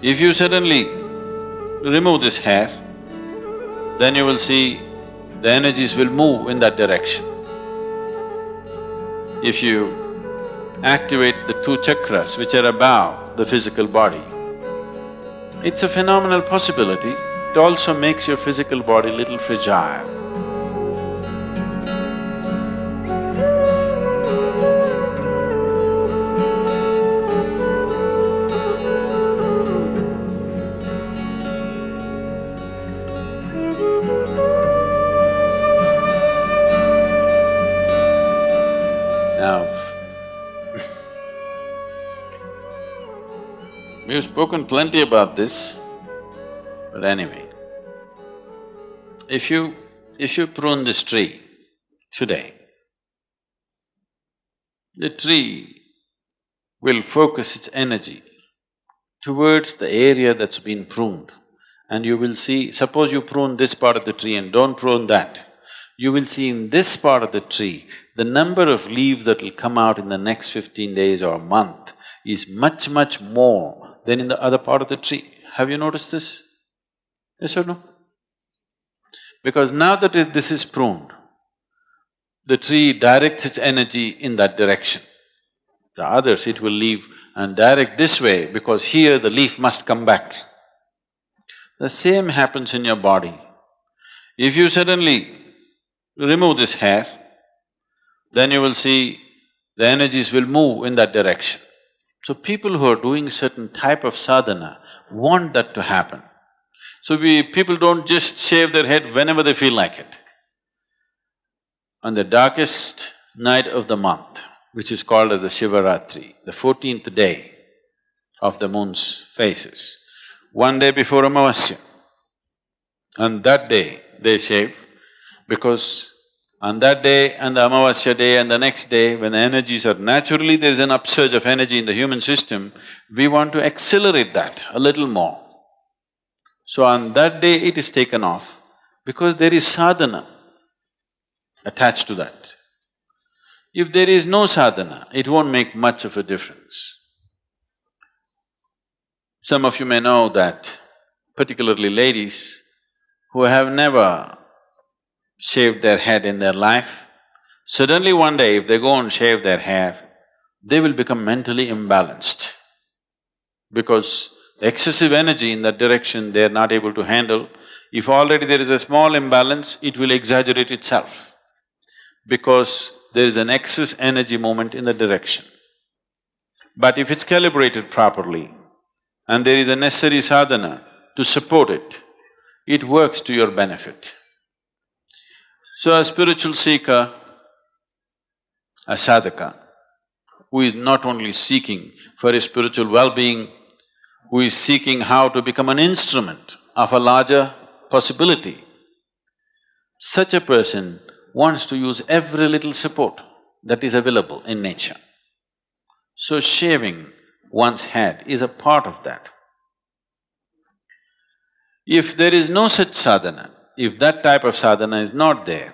If you suddenly remove this hair, then you will see the energies will move in that direction. If you activate the two chakras which are above the physical body, it's a phenomenal possibility. It also makes your physical body little fragile. We've spoken plenty about this, but anyway, if you prune this tree today, the tree will focus its energy towards the area that's been pruned, and you will see, suppose you prune this part of the tree and don't prune that, you will see in this part of the tree, the number of leaves that will come out in the next 15 days or a month is much, much more than in the other part of the tree. Have you noticed this? Yes or no? Because now that this is pruned, the tree directs its energy in that direction. The others it will leave and direct this way because here the leaf must come back. The same happens in your body. If you suddenly remove this hair, then you will see the energies will move in that direction. So people who are doing certain type of sadhana want that to happen. So people don't just shave their head whenever they feel like it. On the darkest night of the month, which is called as the Shivaratri, the 14th day of the moon's phases, one day before Amavasya, on that day they shave because on that day and the Amavasya day and the next day, when the energies are… naturally there's an upsurge of energy in the human system, we want to accelerate that a little more. So on that day it is taken off because there is sadhana attached to that. If there is no sadhana, it won't make much of a difference. Some of you may know that, particularly ladies who have never shaved their head in their life, suddenly one day if they go and shave their hair, they will become mentally imbalanced because excessive energy in that direction they are not able to handle. If already there is a small imbalance, it will exaggerate itself because there is an excess energy movement in the direction. But if it's calibrated properly and there is a necessary sadhana to support it, it works to your benefit. So a spiritual seeker, a sadhaka, who is not only seeking for his spiritual well-being, who is seeking how to become an instrument of a larger possibility, such a person wants to use every little support that is available in nature. So shaving one's head is a part of that. If there is no such sadhana, if that type of sadhana is not there,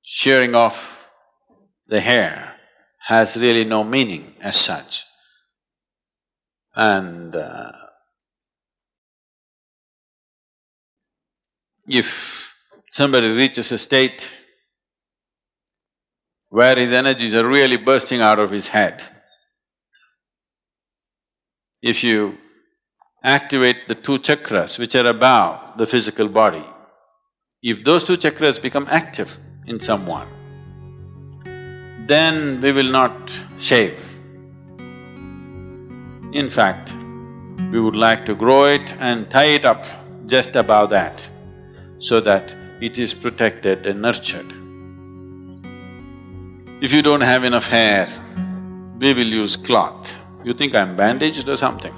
shearing off the hair has really no meaning as such. And if somebody reaches a state where his energies are really bursting out of his head, if you activate the two chakras which are above the physical body, if those two chakras become active in someone, then we will not shave. In fact, we would like to grow it and tie it up just above that so that it is protected and nurtured. If you don't have enough hair, we will use cloth. You think I'm bandaged or something?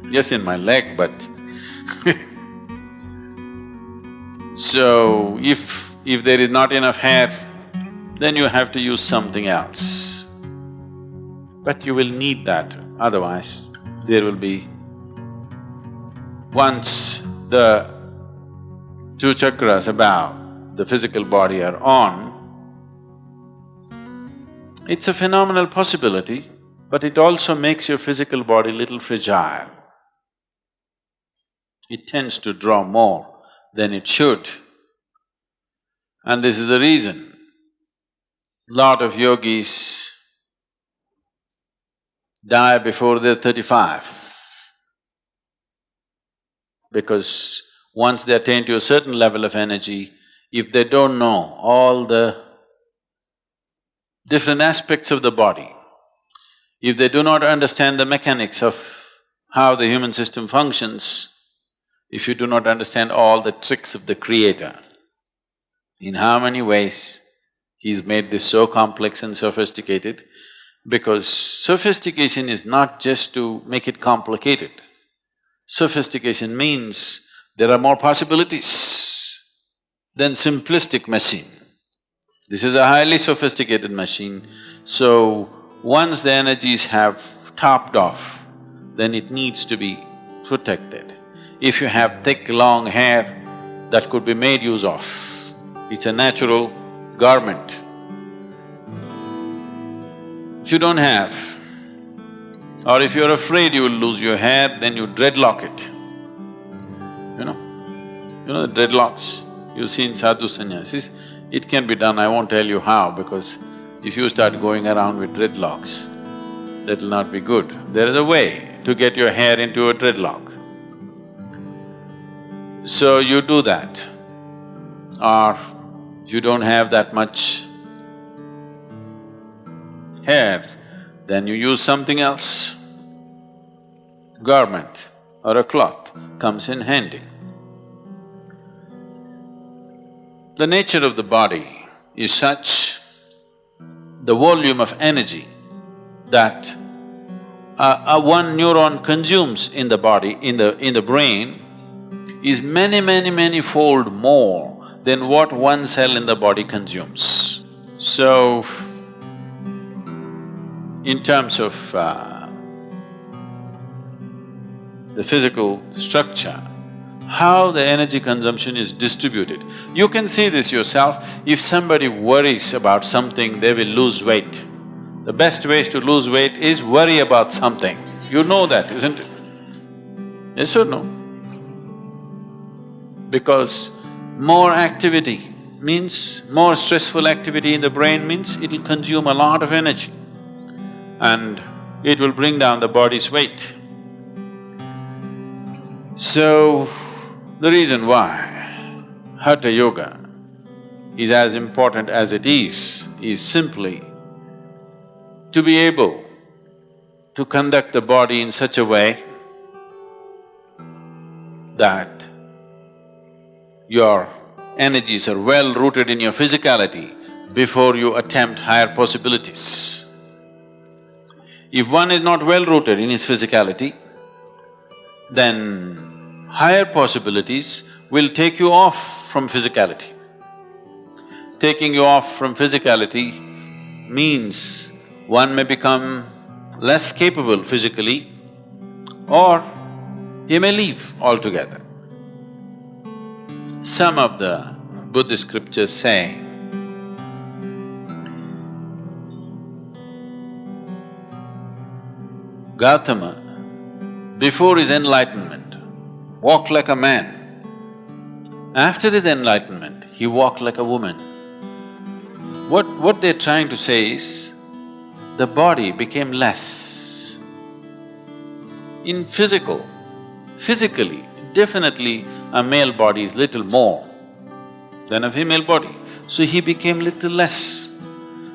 Yes, in my leg, but so, if there is not enough hair, then you have to use something else. But you will need that, otherwise there will be… once the two chakras above the physical body are on, it's a phenomenal possibility but it also makes your physical body little fragile. It tends to draw more than it should. And this is the reason lot of yogis die before they're 35. Because once they attain to a certain level of energy, if they don't know all the different aspects of the body, if they do not understand the mechanics of how the human system functions, if you do not understand all the tricks of the Creator, in how many ways He's made this so complex and sophisticated, because sophistication is not just to make it complicated. Sophistication means there are more possibilities than simplistic machine. This is a highly sophisticated machine, so once the energies have topped off, then it needs to be protected. If you have thick, long hair, that could be made use of. It's a natural garment. If you don't have, or if you're afraid you will lose your hair, then you dreadlock it. You know the dreadlocks you see in sadhu sannyasis, it can be done, I won't tell you how, because if you start going around with dreadlocks, that'll not be good. There is a way to get your hair into a dreadlock. So you do that. Or if you don't have that much hair, then you use something else. Garment or a cloth comes in handy. The nature of the body is such, the volume of energy that one neuron consumes in the body, in the brain, is many fold more than what one cell in the body consumes. So, in terms of the physical structure, how the energy consumption is distributed. You can see this yourself. If somebody worries about something, they will lose weight. The best ways to lose weight is worry about something. You know that, isn't it? Yes or no? Because more activity means, more stressful activity in the brain means it'll consume a lot of energy and it will bring down the body's weight. So, the reason why Hatha Yoga is as important as it is simply to be able to conduct the body in such a way that your energies are well rooted in your physicality before you attempt higher possibilities. If one is not well rooted in his physicality, then higher possibilities will take you off from physicality. Taking you off from physicality means one may become less capable physically or he may leave altogether. Some of the Buddhist scriptures say, Gautama, before his enlightenment, walked like a man. After his enlightenment, he walked like a woman. What they're trying to say is, the body became less. In physically, definitely a male body is little more than a female body. So he became little less.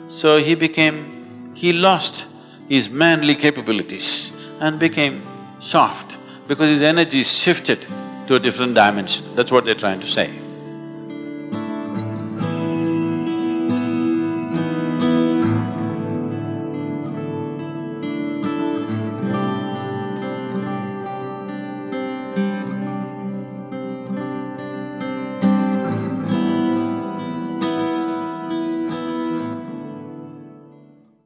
So he lost his manly capabilities and became soft because his energy shifted to a different dimension. That's what they're trying to say.